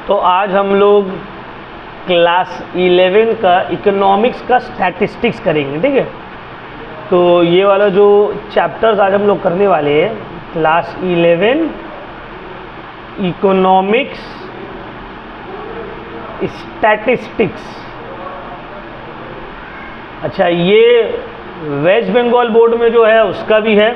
तो आज हम लोग क्लास 11 का इकोनॉमिक्स का स्टैटिस्टिक्स करेंगे, ठीक है। तो ये वाला जो चैप्टर्स आज हम लोग करने वाले हैं, क्लास 11 इकोनॉमिक्स स्टैटिस्टिक्स। अच्छा, ये वेस्ट बंगाल बोर्ड में जो है उसका भी है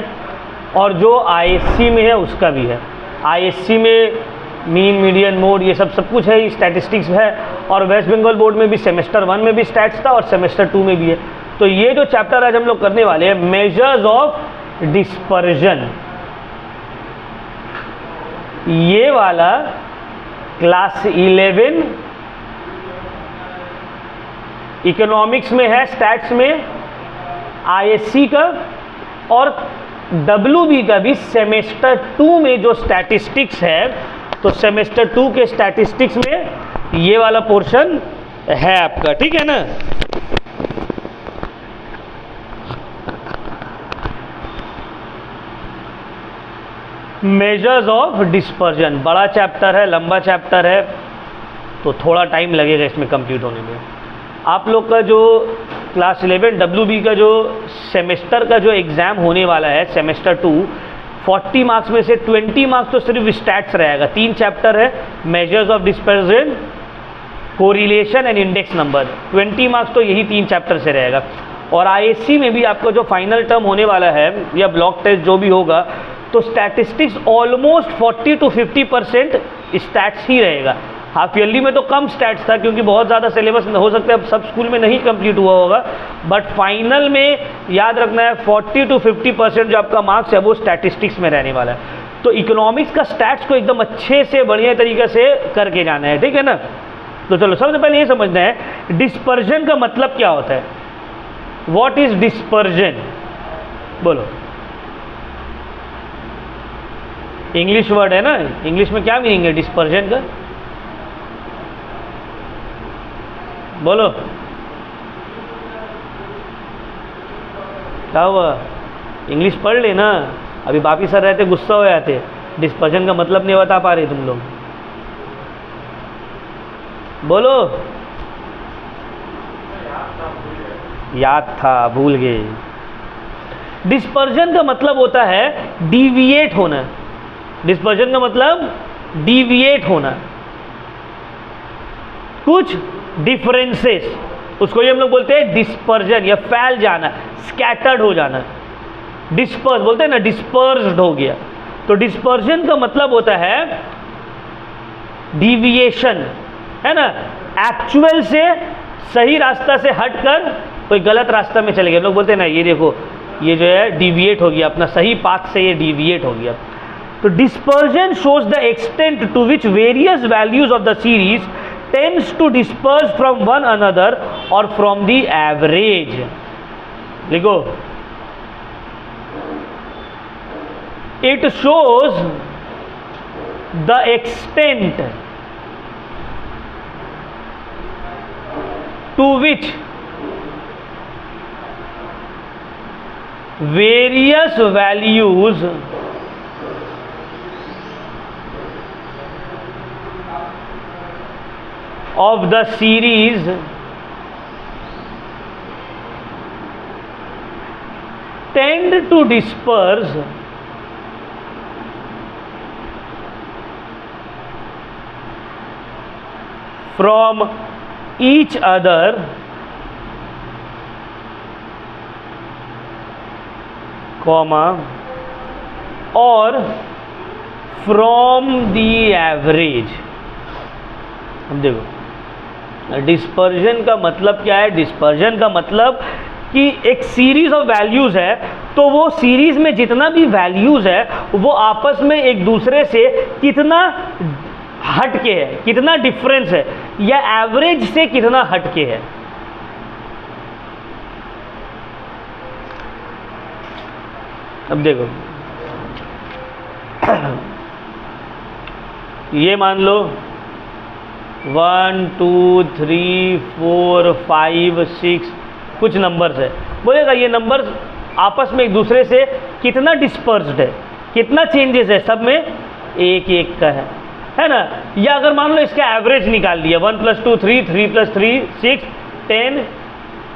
और जो आईएससी में है उसका भी है। आईएससी में मीन, मीडियन, मोड ये सब कुछ है, स्टैटिस्टिक्स है। और वेस्ट बंगाल बोर्ड में भी सेमेस्टर 1 में भी स्टैट्स था और सेमेस्टर 2 में भी है। तो ये जो चैप्टर आज हम लोग करने वाले हैं, मेजर्स ऑफ डिस्पर्जन, ये वाला क्लास 11 इकोनॉमिक्स में है, स्टैट्स में, आईएससी का और डब्ल्यूबी का भी सेमेस्टर 2 में जो स्टैटिस्टिक्स है। तो सेमेस्टर 2 के स्टैटिस्टिक्स में ये वाला पोर्शन है आपका, ठीक है ना। मेजर्स ऑफ डिस्पर्जन बड़ा चैप्टर है, लंबा चैप्टर है, तो थोड़ा टाइम लगेगा इसमें कंप्लीट होने में। आप लोग का जो क्लास 11 डब्ल्यूबी का जो सेमेस्टर का जो एग्ज़ाम होने वाला है, सेमेस्टर 2, 40 मार्क्स में से 20 मार्क्स तो सिर्फ स्टैट्स रहेगा। 3 चैप्टर है, measures of dispersion, correlation and index number. 20 marks तो यही 3 चैप्टर से रहेगा। और आईएससी में भी आपका जो फाइनल टर्म होने वाला है या ब्लॉक टेस्ट जो भी होगा, तो स्टैटिस्टिक्स ऑलमोस्ट 40 to 50% स्टैट्स ही रहेगा। हाफ ईयरली में तो कम स्टैट्स था क्योंकि बहुत ज़्यादा सिलेबस हो सकता है अब सब स्कूल में नहीं कंप्लीट हुआ होगा, बट फाइनल में याद रखना है 40 to 50% जो आपका मार्क्स है वो स्टैटिस्टिक्स में रहने वाला है। तो इकोनॉमिक्स का स्टैट्स को एकदम अच्छे से बढ़िया तरीके से करके जाना है, ठीक है ना। तो चलो सबसे पहले ये समझना है डिस्पर्जन का मतलब क्या होता है। व्हाट इज डिस्पर्जन, बोलो। इंग्लिश वर्ड है ना, इंग्लिश में क्या मीनिंग है डिस्पर्जन का, बोलो। क्या हुआ, इंग्लिश पढ़ लेना। अभी बापी सर रहते गुस्सा हो जाते, डिस्पर्जन का मतलब नहीं बता पा रहे तुम लोग, बोलो। याद था, भूल गए। डिस्पर्जन का मतलब होता है डिविएट होना। डिस्पर्जन का मतलब डिविएट होना, कुछ डिफरेंसेस, उसको ये हम लोग बोलते हैं डिस्पर्जन, या फैल जाना, स्कैटर्ड हो जाना। डिस्पर्स बोलते हैं ना, डिस्पर्स्ड हो गया। तो डिस्पर्जन का मतलब होता है डिविएशन, है ना, एक्चुअल से सही रास्ता से हटकर कोई गलत रास्ता में चले गए। लोग बोलते हैं ना, ये देखो ये जो है डिविएट हो गया, अपना सही पाथ से ये डिविएट हो गया। तो dispersion shows the extent to which various values of the series tends to disperse from one another or from the average. लिखो, it shows the extent to which various values of the series tend to disperse from each other comma or from the average। अब देखो dispersion का मतलब क्या है। Dispersion का मतलब कि एक सीरीज ऑफ वैल्यूज़ है, तो वो सीरीज में जितना भी वैल्यूज़ है वो आपस में एक दूसरे से कितना हटके है, कितना डिफरेंस है, या एवरेज से कितना हटके है। अब देखो ये मान लो 1 2 3 4 5 6 कुछ नंबर्स है, बोलेगा ये नंबर्स आपस में एक दूसरे से कितना डिस्पर्स्ड है, कितना चेंजेस है, सब में एक एक का है। है ना। या अगर मान लो इसका एवरेज निकाल दिया 1 + 2 3, 3 + 3 6, 10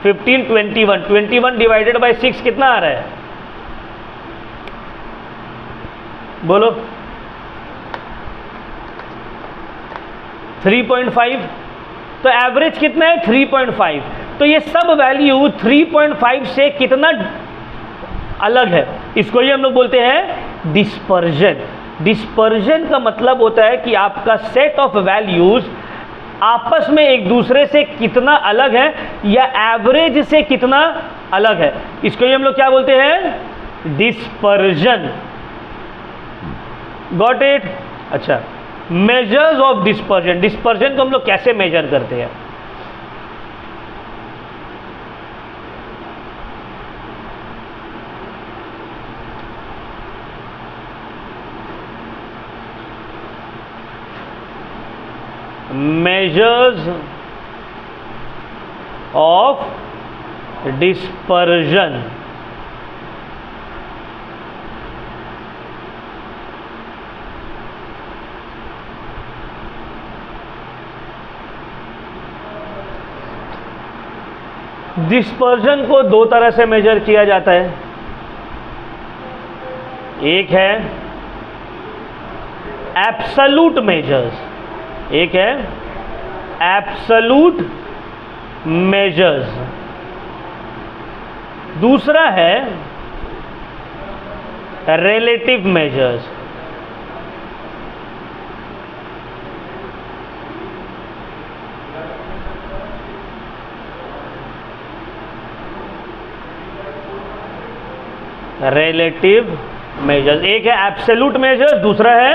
15 21, 21 डिवाइडेड बाई 6 कितना आ रहा है बोलो 3.5। तो एवरेज कितना है 3.5। तो ये सब वैल्यू 3.5 से कितना अलग है, इसको ही हम लोग बोलते हैं डिस्पर्जन। डिस्पर्जन का मतलब होता है कि आपका सेट ऑफ वैल्यूज आपस में एक दूसरे से कितना अलग है या एवरेज से कितना अलग है, इसको ही हम लोग क्या बोलते हैं डिस्पर्जन। Got it. अच्छा, मेजर्स ऑफ डिस्पर्जन। डिस्पर्जन को हम लोग कैसे मेजर करते हैं? measures of dispersion। डिस्पर्जन को दो तरह से मेजर किया जाता है। एक है एब्सोल्यूट मेजर्स, एक है एब्सोल्यूट मेजर्स, दूसरा है रिलेटिव मेजर्स। रिलेटिव मेजर्स, एक है एब्सोल्यूट मेजर्स, दूसरा है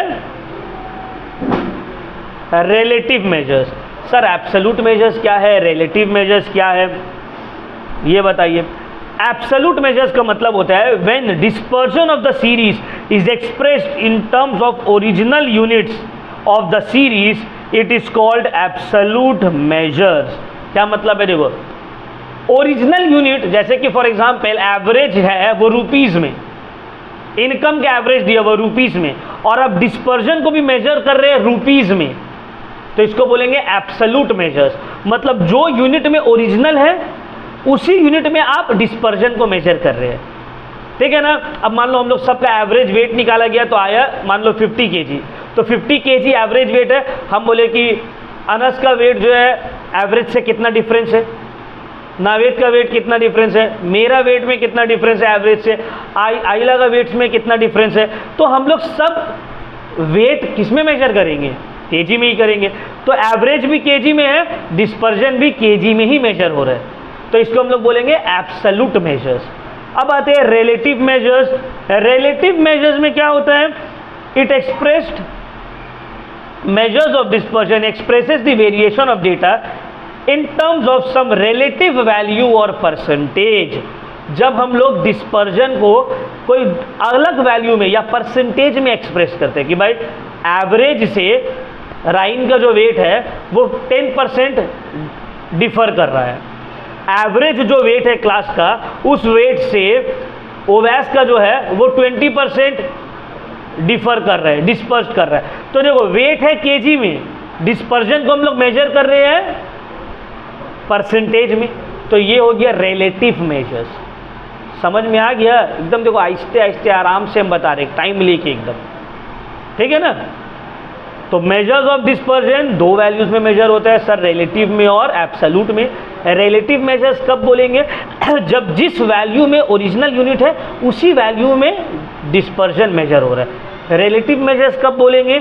relative measures. Sir absolute measures क्या है, रिलेटिव मेजर्स क्या है, ये बताइए। एब्सोल्यूट मेजर्स का मतलब होता है when dispersion of the series is expressed in terms of original units of the series, it is called absolute measures. क्या मतलब है? देखो, ओरिजिनल यूनिट जैसे कि फॉर एग्जांपल एवरेज है वो रुपीज में, इनकम का एवरेज दिया वो रुपीज में, और अब डिस्पर्जन को भी मेजर कर रहे हैं रुपीज में, तो इसको बोलेंगे एब्सोल्यूट मेजर्स। मतलब जो यूनिट में ओरिजिनल है उसी यूनिट में आप डिस्पर्जन को मेजर कर रहे हैं, ठीक है ना। अब मान लो हम लोग सबका एवरेज वेट निकाला गया तो आया मान लो 50 kg, तो 50 kg एवरेज वेट है। हम बोले कि अनस का वेट जो है एवरेज से कितना डिफरेंस है, नावेद का वेट कितना डिफरेंस है, मेरा वेट में कितना डिफरेंस है एवरेज से, आइला का वेट में कितना डिफरेंस है। तो हम लोग सब वेट किस में मेजर करेंगे? केजी में ही करेंगे। तो एवरेज भी केजी में है, डिस्पर्जन भी केजी में ही मेजर हो रहा है, तो इसको हम लोग बोलेंगे एब्सोल्यूट मेजर्स। अब आते हैं रिलेटिव मेजर्स। रिलेटिव मेजर्स में क्या होता है? It expressed measures of dispersion expresses the variation of data in terms of some relative value और परसेंटेज। जब हम लोग डिस्पर्जन को कोई अलग वैल्यू में या परसेंटेज में एक्सप्रेस करते हैं कि भाई एवरेज से राइन का जो वेट है वो 10% डिफर कर रहा है, एवरेज जो वेट है क्लास का उस वेट से ओवैस का जो है वो 20% डिफर कर रहा है, डिस्पर्स कर रहा है। तो देखो वेट है केजी में, डिस्पर्जन को हम लोग मेजर कर रहे हैं परसेंटेज में, तो ये हो गया रिलेटिव मेजर्स। समझ में आ गया? एकदम देखो आहिस्ते आहिस्ते आराम से हम बता रहे हैं, टाइम लेके एकदम, ठीक है ना। तो मेजर्स ऑफ डिस्पर्जन दो वैल्यूज में मेजर होता है सर, रिलेटिव में और एब्सोल्यूट में। रिलेटिव मेजर्स कब बोलेंगे? जब जिस वैल्यू में ओरिजिनल यूनिट है उसी वैल्यू में डिस्पर्जन मेजर हो रहा है। रिलेटिव मेजर्स कब बोलेंगे?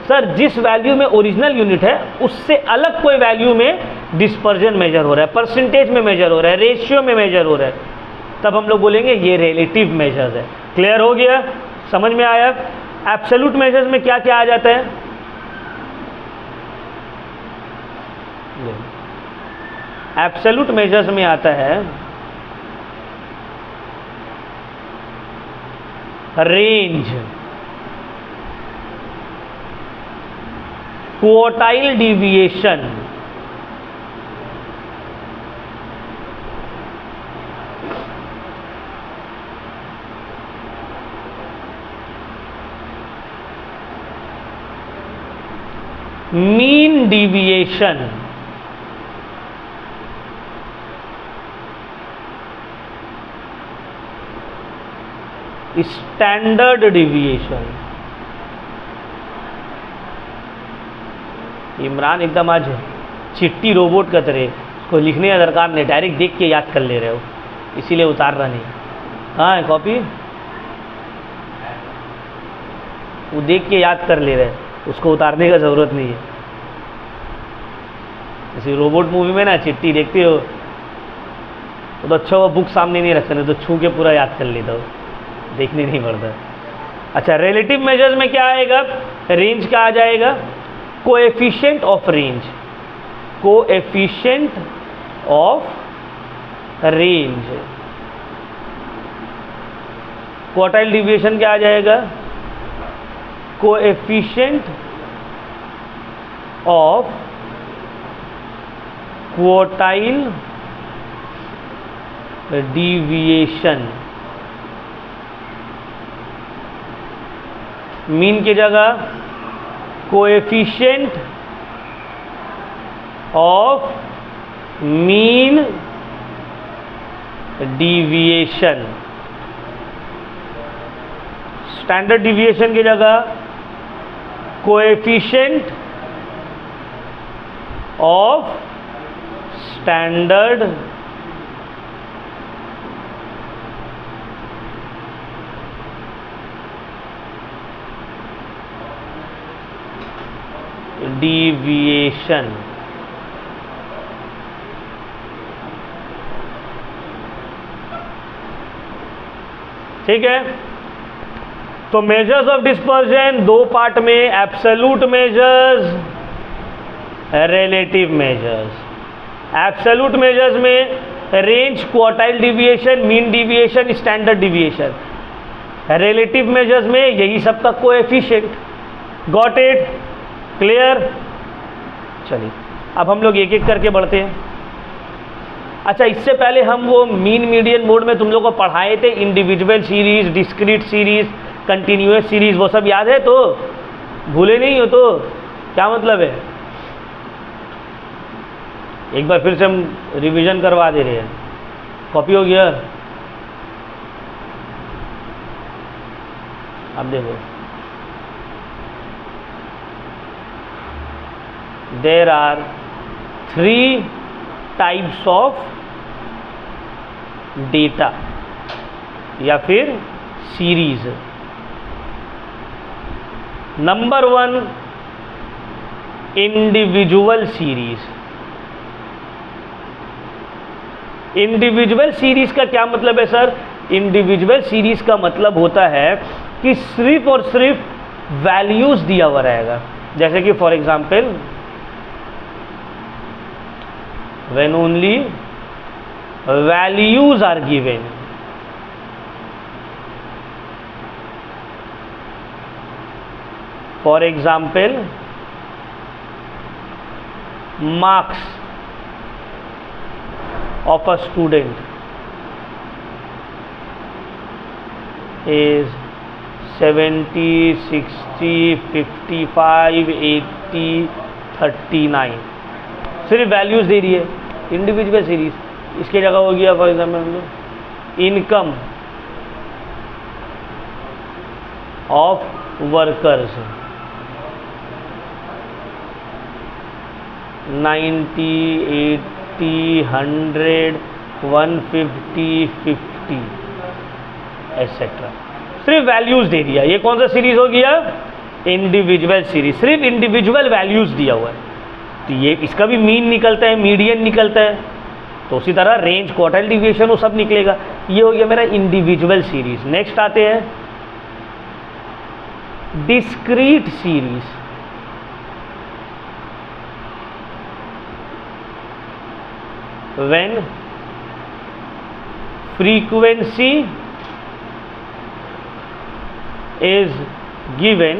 सर जिस वैल्यू में ओरिजिनल यूनिट है उससे अलग कोई वैल्यू में डिस्पर्जन मेजर हो रहा है, परसेंटेज में मेजर हो रहा है, रेशियो में मेजर हो रहा है, तब हम लोग बोलेंगे ये रिलेटिव मेजर्स है। क्लियर हो गया? समझ में आया? एब्सोल्यूट मेजर्स में क्या क्या आ जाता है? एब्सोल्यूट मेजर्स में आता है range, quartile deviation, mean deviation, standard deviation. Imran एकदम आज चिट्ठी रोबोट का तरह, उसको लिखने का दरकार नहीं, डायरेक्ट देख के याद कर ले रहे हो, इसीलिए उतार रहा नहीं। कहाँ है कॉपी? वो देख के याद कर ले रहे हैं, उसको उतारने का ज़रूरत नहीं है। जैसे रोबोट मूवी में ना चिट्ठी देखते हो तो अच्छा वो बुक सामने नहीं रखते, नहीं तो छू के पूरा याद कर लेता हो, देखने नहीं पड़ता। अच्छा, रिलेटिव मेजर्स में क्या आएगा? रेंज क्या आ जाएगा? Coefficient of range, coefficient of range. Quartile deviation क्या आ जाएगा? Coefficient of quartile deviation. Mean की जगह coefficient of mean deviation. Standard deviation की जगह कोएफिशिएंट ऑफ स्टैंडर्ड डिविएशन। ठीक है, तो मेजर्स ऑफ डिस्पर्जन दो पार्ट में, absolute measures, relative measures. Absolute measures में range, quartile deviation, mean deviation, standard deviation. Relative measures में यही सब का कोएफिशिएंट। Got it? क्लियर? चलिए अब हम लोग एक एक करके बढ़ते हैं। अच्छा, इससे पहले हम वो मीन मीडियन मोड में तुम लोग को पढ़ाए थे, individual series, discrete series, continuous series, वो सब याद है? तो भूले नहीं हो तो क्या मतलब है? एक बार फिर से हम रिवीजन करवा दे रहे हैं। कॉपी हो गया? अब देखो, there are 3 types of data या फिर series. Number 1, individual series. Individual series का क्या मतलब है सर? इंडिविजुअल सीरीज का मतलब होता है कि सिर्फ और सिर्फ वैल्यूज दिया हुआ रहेगा। जैसे कि for example, when only values are given, for example marks of a student is 70, 60, 55, 80, 39, सिर्फ वैल्यूज दे रही है, इंडिविजुअल सीरीज। इसके जगह हो गया for example income of workers 90, 80, 100, 150, 50 etcetera, सिर्फ वैल्यूज दे दिया। ये कौन सा सीरीज हो गया? इंडिविजुअल सीरीज, सिर्फ इंडिविजुअल वैल्यूज दिया हुआ है। तो ये इसका भी मीन निकलता है, मीडियन निकलता है, तो उसी तरह रेंज, क्वार्टाइल डिविएशन, वो सब निकलेगा। ये हो गया मेरा इंडिविजुअल सीरीज। नेक्स्ट आते हैं discrete series. When frequency is given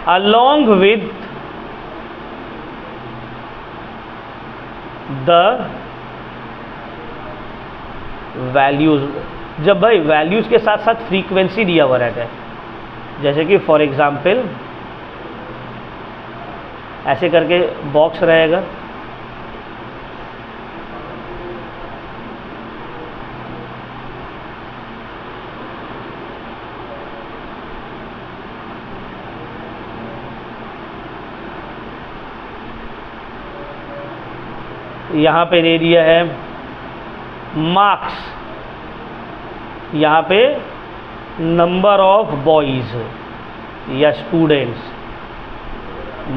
along with the values। जब भाई वैल्यूज के साथ साथ फ्रीक्वेंसी दिया हुआ रहता है, जैसे कि फॉर एग्जाम्पल ऐसे करके बॉक्स रहेगा। यहाँ पे दे दिया है मार्क्स, यहाँ पे नंबर ऑफ बॉयज़ या students,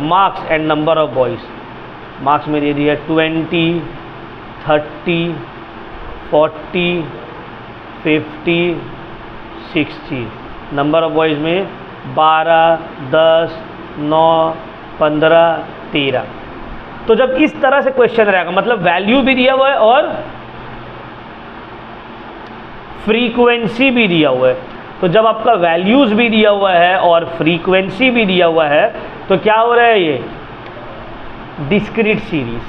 marks and number of boys. Marks में दे दिया 20, 30, 40, 50, 60। नंबर ऑफ बॉयज़ में 12, 10, 9, 15, 13। तो जब इस तरह से क्वेश्चन रहेगा, मतलब वैल्यू भी दिया हुआ है और फ्रीक्वेंसी भी दिया हुआ है, तो जब आपका वैल्यूज भी दिया हुआ है और फ्रीक्वेंसी भी दिया हुआ है तो क्या हो रहा है, ये डिस्क्रीट सीरीज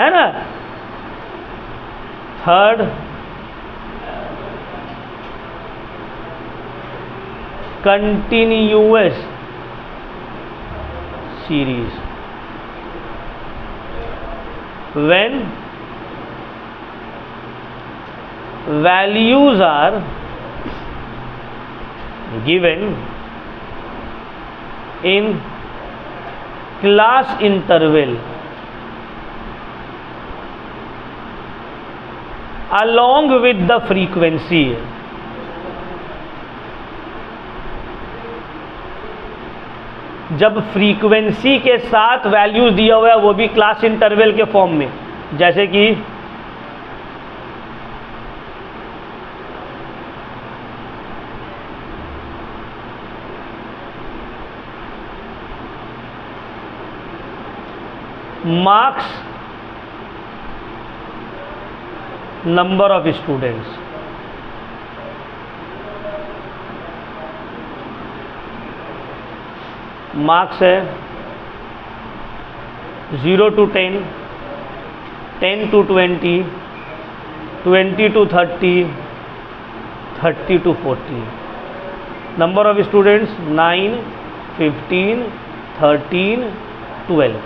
है ना। Third continuous series when values are given in class interval along with the frequency। जब फ्रीक्वेंसी के साथ वैल्यूज दिया हुआ है वो भी क्लास इंटरवल के फॉर्म में, जैसे कि marks, number of students. Marks है 0 to 10, 10 to 20, 20 to 30, 30 to 40। Number of students 9, 15, 13, 12।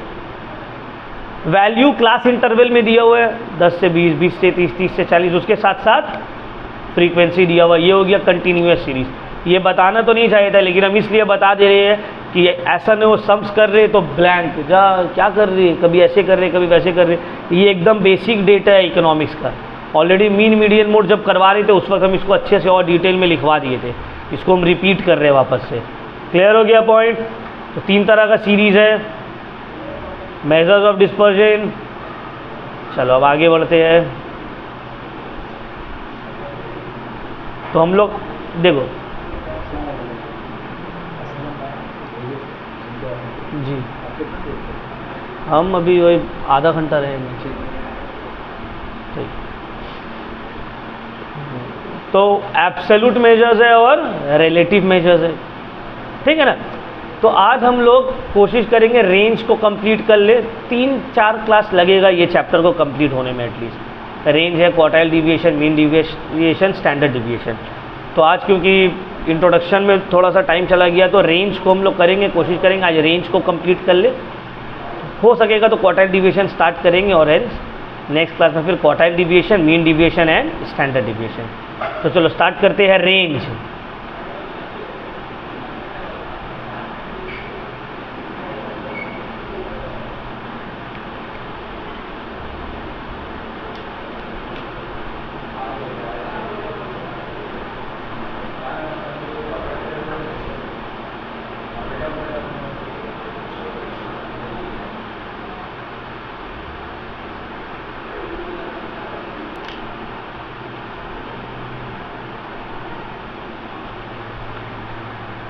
Value class interval में दिया हुआ है 10 से 20, 20 से 30, 30 से 40, उसके साथ साथ फ्रीक्वेंसी दिया हुआ। ये हो गया कंटिन्यूअस सीरीज। ये बताना तो नहीं चाहिए था लेकिन हम इसलिए बता दे रहे हैं कि ऐसा नहीं वो सम्स कर रहे तो ब्लैंक जा क्या कर रहे, कभी ऐसे कर रहे कभी वैसे कर रहे। ये एकदम बेसिक डेटा है इकोनॉमिक्स का। ऑलरेडी मीन मीडियन मोड जब करवा रहे थे उस वक्त हम इसको अच्छे से और डिटेल में लिखवा दिए थे, इसको हम रिपीट कर रहे हैं वापस से। क्लियर हो गया पॉइंट। तो 3 तरह का सीरीज है, मेजर्स ऑफ डिस्पर्जन। चलो अब आगे बढ़ते हैं। तो हम लोग देखो जी, हम अभी वही आधा घंटा रहेंगे। ठीक, तो एब्सोल्यूट मेजर्स है और रिलेटिव मेजर्स है, ठीक है ना। तो आज हम लोग कोशिश करेंगे रेंज को कंप्लीट कर ले। 3-4 क्लास लगेगा ये चैप्टर को कंप्लीट होने में एटलीस्ट। रेंज है quartile deviation, mean deviation, standard deviation. तो आज क्योंकि इंट्रोडक्शन में थोड़ा सा टाइम चला गया तो रेंज को हम लोग करेंगे, कोशिश करेंगे आज रेंज को कंप्लीट कर ले। हो सकेगा तो क्वार्टाइल डिविएशन स्टार्ट करेंगे और नेक्स्ट क्लास में फिर quartile deviation, mean deviation and standard deviation. तो चलो स्टार्ट करते हैं रेंज।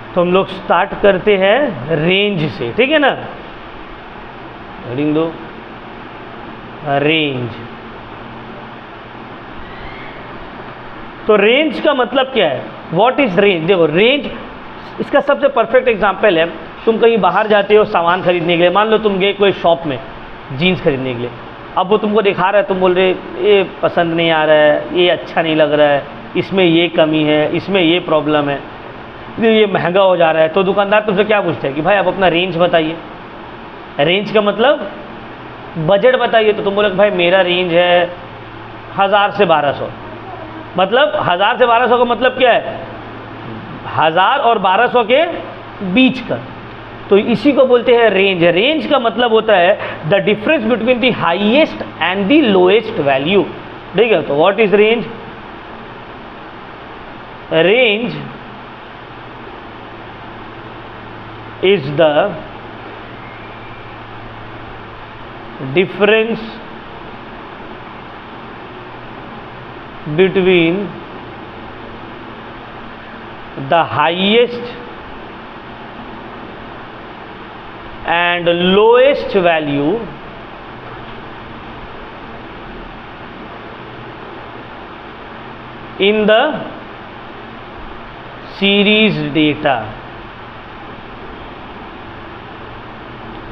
तो हम लोग स्टार्ट करते हैं रेंज से, ठीक है ना। हेडिंग दो रेंज। तो रेंज का मतलब क्या है, व्हाट इज रेंज। देखो रेंज इसका सबसे परफेक्ट एग्जांपल है, तुम कहीं बाहर जाते हो सामान खरीदने के लिए, मान लो तुम गए कोई शॉप में जीन्स खरीदने के लिए। अब वो तुमको दिखा रहा है, तुम बोल रहे ये पसंद नहीं आ रहा है, ये अच्छा नहीं लग रहा है, इसमें ये कमी है, इसमें ये प्रॉब्लम है, ये महंगा हो जा रहा है। तो दुकानदार तुमसे क्या पूछता है कि भाई आप अपना रेंज बताइए। रेंज का मतलब बजट बताइए, तो तुम बोले भाई मेरा रेंज है 1000 से 1200, मतलब 1000 से 1200 का मतलब क्या है, 1000 और 1200 के बीच का, तो इसी को बोलते हैं रेंज। रेंज का मतलब होता है the difference between the highest and the lowest value. ठीक है, तो what is range? Range is the difference between the highest and lowest value in the series data।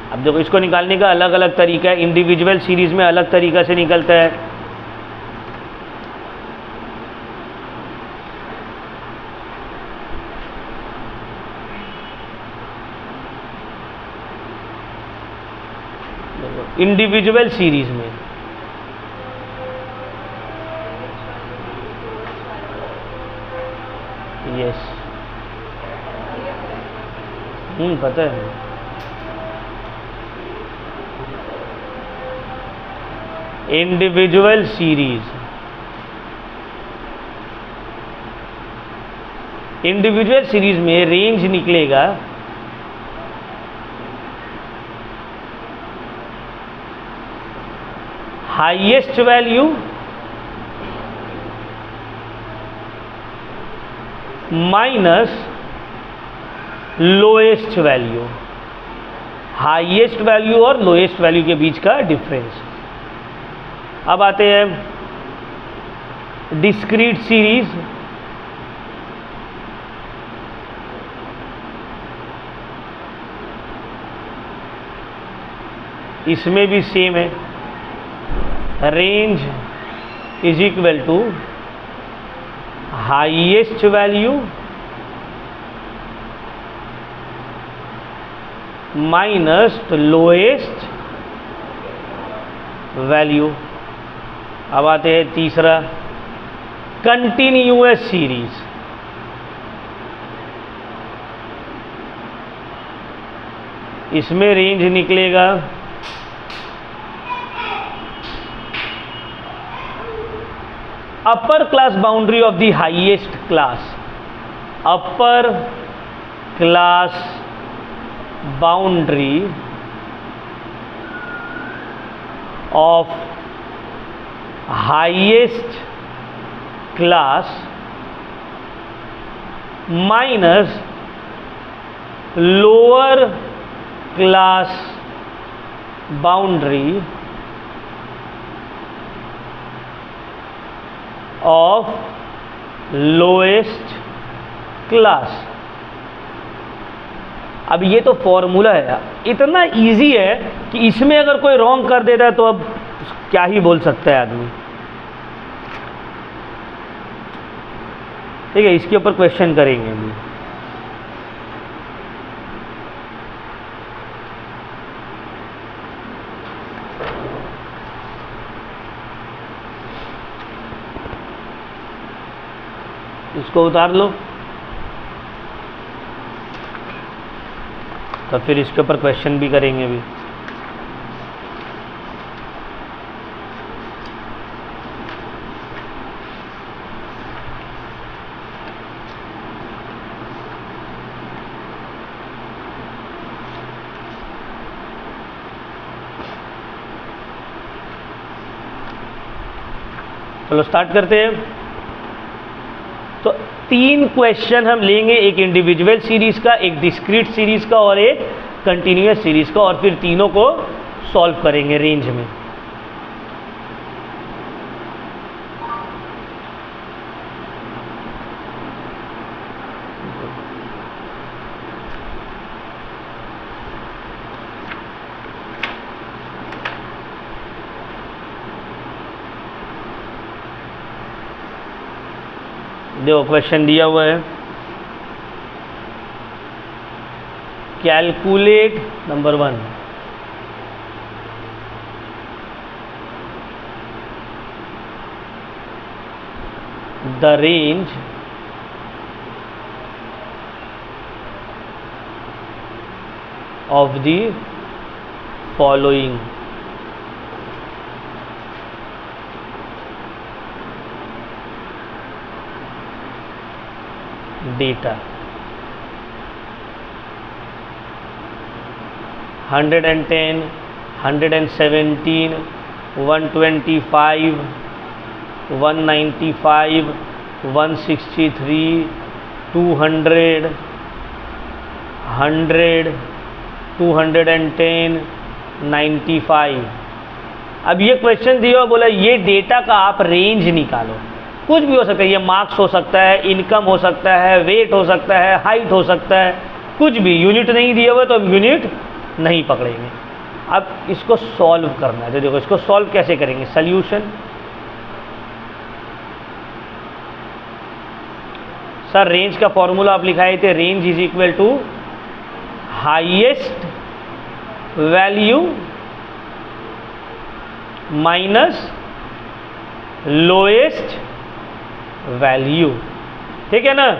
अब देखो, इसको निकालने का अलग अलग तरीका है, इंडिविजुअल सीरीज में अलग तरीका से निकलता है। इंडिविजुअल सीरीज में यस, पता है। इंडिविजुअल सीरीज, इंडिविजुअल सीरीज में रेंज निकलेगा highest value minus lowest value, highest value और लोएस्ट वैल्यू के बीच का डिफरेंस। अब आते हैं डिस्क्रीट सीरीज। इसमें भी सेम है, range is equal to highest value minus lowest value. अब आते हैं तीसरा, कंटिन्यूअस सीरीज। इसमें रेंज निकलेगा upper class boundary of the highest class, upper class boundary of highest class minus lower class boundary of lowest class. अब ये तो formula है, इतना इजी है कि इसमें अगर कोई रॉन्ग कर देता है तो अब क्या ही बोल सकता है आदमी। ठीक है, इसके ऊपर क्वेश्चन करेंगे अभी। इसको उतार लो, तो फिर इसके ऊपर क्वेश्चन भी करेंगे अभी। चलो स्टार्ट करते हैं। तो 3 क्वेश्चन हम लेंगे, एक इंडिविजुअल सीरीज का, एक डिस्क्रीट सीरीज का और एक कंटिन्यूअस सीरीज का, और फिर तीनों को सॉल्व करेंगे रेंज में। देखो क्वेश्चन दिया हुआ है, calculate number 1 the range of the following data: 110, 117, 125, 195, 163, 200, 100, 210, 95। अब ये क्वेश्चन दिया बोला ये डेटा का आप रेंज निकालो। कुछ भी हो सकता है, ये मार्क्स हो सकता है, इनकम हो सकता है, वेट हो सकता है, हाइट हो सकता है, कुछ भी। यूनिट नहीं दिया हुआ तो हम यूनिट नहीं पकड़ेंगे। अब इसको सॉल्व करना है, तो देखो इसको सॉल्व कैसे करेंगे। सॉल्यूशन, सर रेंज का फॉर्मूला आप लिखाए थे, range is equal to highest value minus lowest value, ठीक है ना।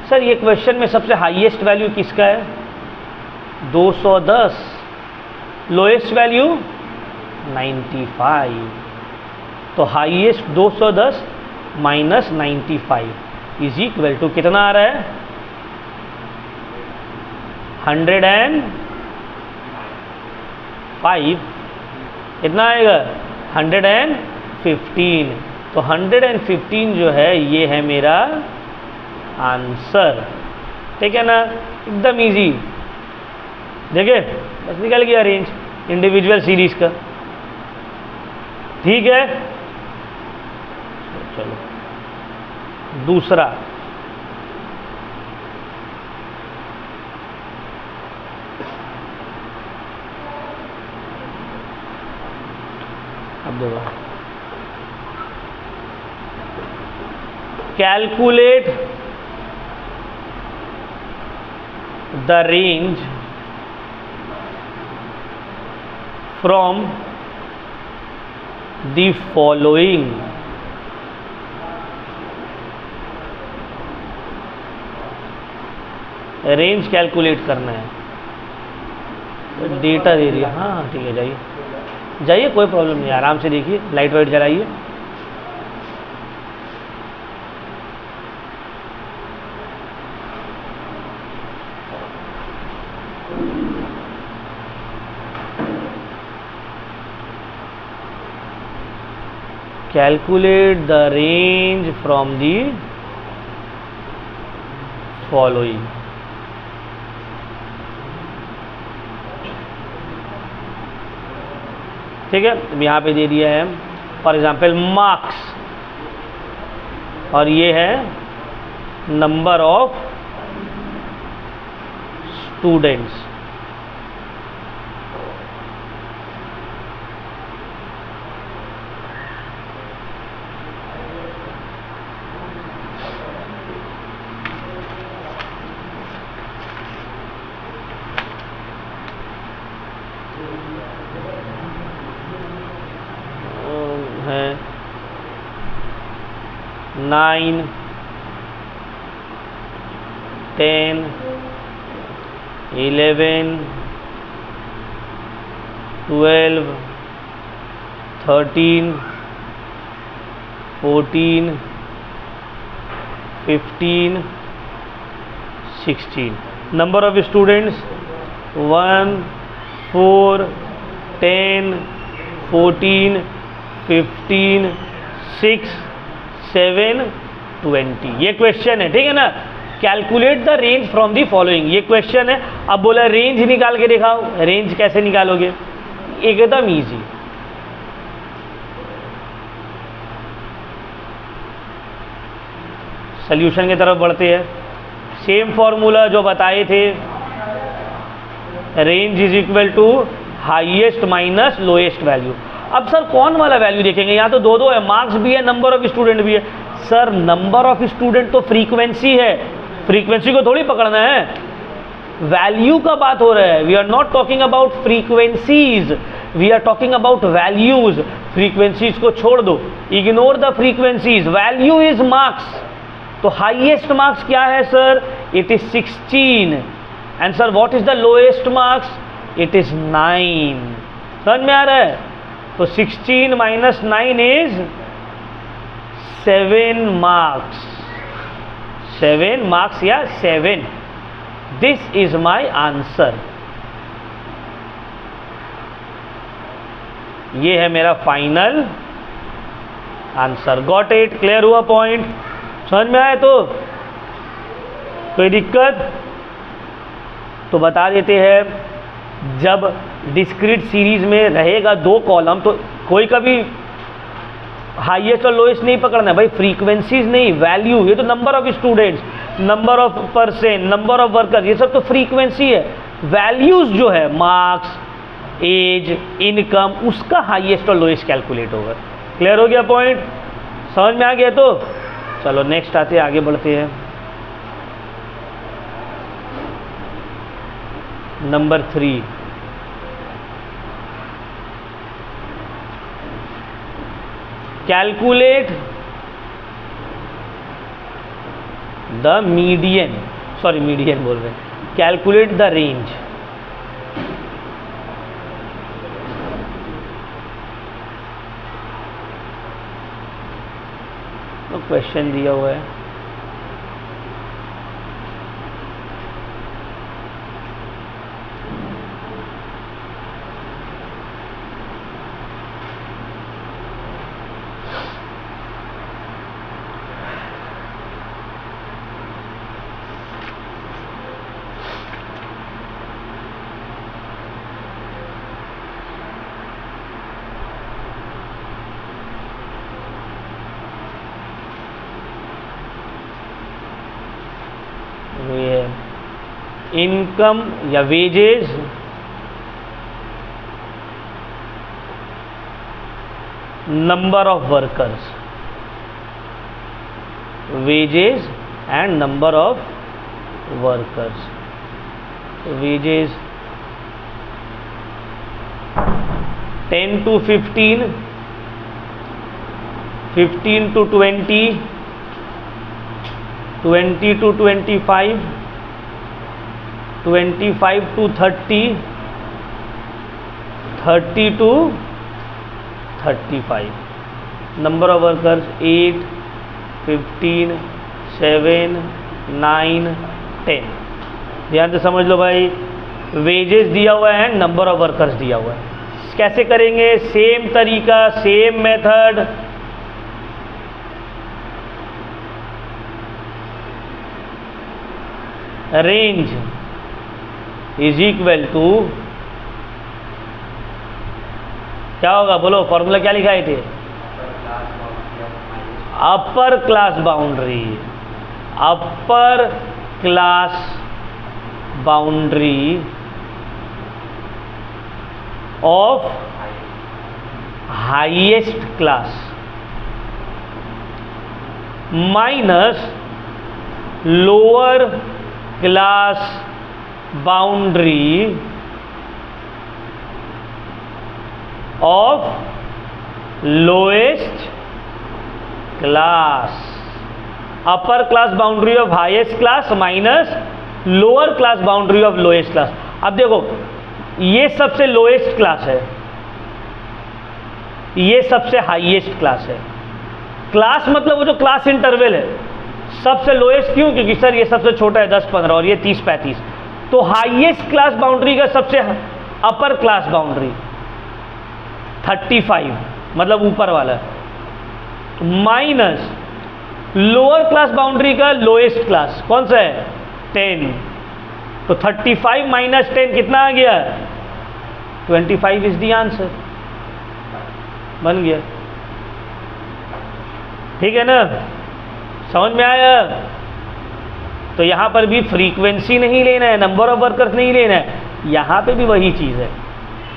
सर ये क्वेश्चन में सबसे हाईएस्ट वैल्यू किसका है? 210, लोएस्ट वैल्यू 95। तो highest 210 minus 95 is equal to कितना आ रहा है? 105। कितना आएगा? 115। तो 115 जो है ये है मेरा आंसर, ठीक है ना। एकदम इजी, देखिए बस निकल गया रेंज इंडिविजुअल सीरीज का, ठीक है। चलो दूसरा, अब देखो, calculate the range from the following. Range calculate करना है, डेटा दे दिया। हाँ ठीक है, जाइए जाइए, कोई प्रॉब्लम नहीं, आराम से देखिए, लाइट वाइट जलाइए। Calculate the range from the following। ठीक है, यहाँ पे दे दिया है फॉर एग्जाम्पल मार्क्स, और ये है नंबर ऑफ स्टूडेंट्स। है 9, 10, 11, 12, 13, 14, 15, 16। Number of students 1, 4, 10, 14, 15, 6, 7, 20। ये क्वेश्चन है, ठीक है ना। Calculate the range from the following, ये क्वेश्चन है। अब बोला रेंज निकाल के दिखाओ, रेंज कैसे निकालोगे? एकदम इजी। सॉल्यूशन की तरफ बढ़ते हैं। सेम फॉर्मूला जो बताए थे, range is equal to highest minus lowest value. अब सर कौन वाला वैल्यू देखेंगे? यहाँ तो दो है, मार्क्स भी है, नंबर ऑफ स्टूडेंट भी है। सर नंबर ऑफ स्टूडेंट तो फ्रीक्वेंसी है, फ्रीक्वेंसी को थोड़ी पकड़ना है, वैल्यू का बात हो रहा है। We are not talking about frequencies, we are talking about values. Frequencies को छोड़ दो, ignore the frequencies, value is marks. तो हाईएस्ट मार्क्स क्या है sir? It is 16। And sir what is the lowest marks? It is 9। समझ में आ रहा है? तो 16 माइनस 9 इज 7 मार्क्स। 7 मार्क्स या 7। This is my answer. ये है मेरा final answer. Got it? Clear हुआ पॉइंट? समझ में आए? तो कोई दिक्कत? तो बता देते हैं, जब डिस्क्रीट सीरीज में रहेगा 2 कॉलम तो कोई कभी हाईएस्ट और लोएस्ट नहीं पकड़ना है भाई, फ्रीक्वेंसीज नहीं, वैल्यू। ये तो number of students, number of person, number of workers, ये सब तो फ्रीक्वेंसी है। वैल्यूज जो है मार्क्स, एज, इनकम, उसका हाईएस्ट और लोएस्ट कैलकुलेट होगा। क्लियर हो गया पॉइंट? समझ में आ गया? तो चलो नेक्स्ट आते हैं, आगे बढ़ते हैं। Number 3, calculate the median, sorry median बोल रहे हैं, कैलकुलेट द रेंज। तो क्वेश्चन दिया हुआ है, इनकम या wages number of workers, wages and number of workers. Wages 10 to 15, 15 to 20, 20 to 25, 25 to 30, 30 to 35. Number of workers 8, 15, 7, 9, 10. ध्यान से समझ लो भाई, वेजेस दिया हुआ है, नंबर ऑफ वर्कर्स दिया हुआ है। कैसे करेंगे? सेम तरीका, same method. Range is equal to, क्या होगा बोलो? फॉर्मूला क्या लिखाए थे? Upper class boundary, upper class boundary of highest class minus lower class boundary of lowest class. Upper class boundary of highest class minus lower class boundary of lowest class. अब देखो, ये सबसे लोएस्ट क्लास है, ये सबसे highest class है। Class मतलब वो जो क्लास इंटरवल है, सबसे लोएस्ट क्यों? क्योंकि सर ये सबसे छोटा है 10-15 और ये 30-35। तो हाईएस्ट क्लास बाउंड्री का सबसे अपर क्लास बाउंड्री 35, मतलब ऊपर वाला, माइनस लोअर क्लास बाउंड्री का लोएस्ट क्लास कौन सा है? 10। तो 35 माइनस 10 कितना आ गया? 25 इज द आंसर। बन गया। ठीक है ना? समझ में आया? तो यहां पर भी फ्रीक्वेंसी नहीं लेना है, नंबर ऑफ वर्कर्स नहीं लेना है, यहां पे भी वही चीज़ है।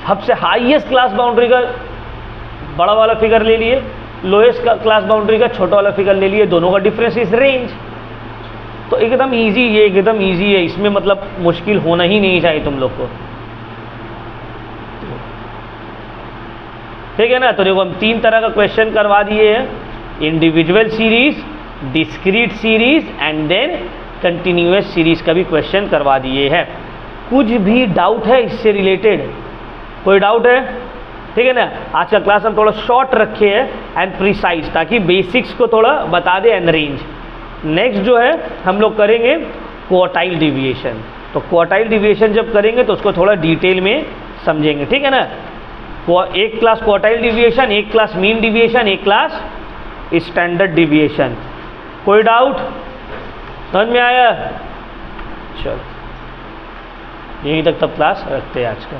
सबसे हाईएस्ट क्लास बाउंड्री का बड़ा वाला फिगर ले लिए, लोएस्ट क्लास बाउंड्री का छोटा वाला फिगर ले लिए, दोनों का डिफरेंस इज रेंज। तो एकदम इजी, ये एकदम इजी है, इसमें मतलब मुश्किल होना ही नहीं चाहिए तुम लोग को। ठीक है ना। तो देखो हम 3 तरह का क्वेश्चन करवा दिए हैं, individual series, discrete series and then continuous series का भी क्वेश्चन करवा दिए हैं। कुछ भी डाउट है इससे रिलेटेड? कोई डाउट है? ठीक है ना। आज का क्लास हम थोड़ा शॉर्ट रखे हैं एंड प्रिसाइज, ताकि बेसिक्स को थोड़ा बता दे एंड रेंज। नेक्स्ट जो है हम लोग करेंगे क्वार्टाइल डिविएशन। तो क्वार्टाइल डिविएशन जब करेंगे तो उसको थोड़ा डिटेल में समझेंगे, ठीक है ना। एक क्लास क्वार्टाइल डिविएशन, एक क्लास मीन डिविएशन, एक क्लास स्टैंडर्ड डिविएशन। कोई डाउट? समझ में आया? चलो यहीं तक तब क्लास रखते हैं आज का।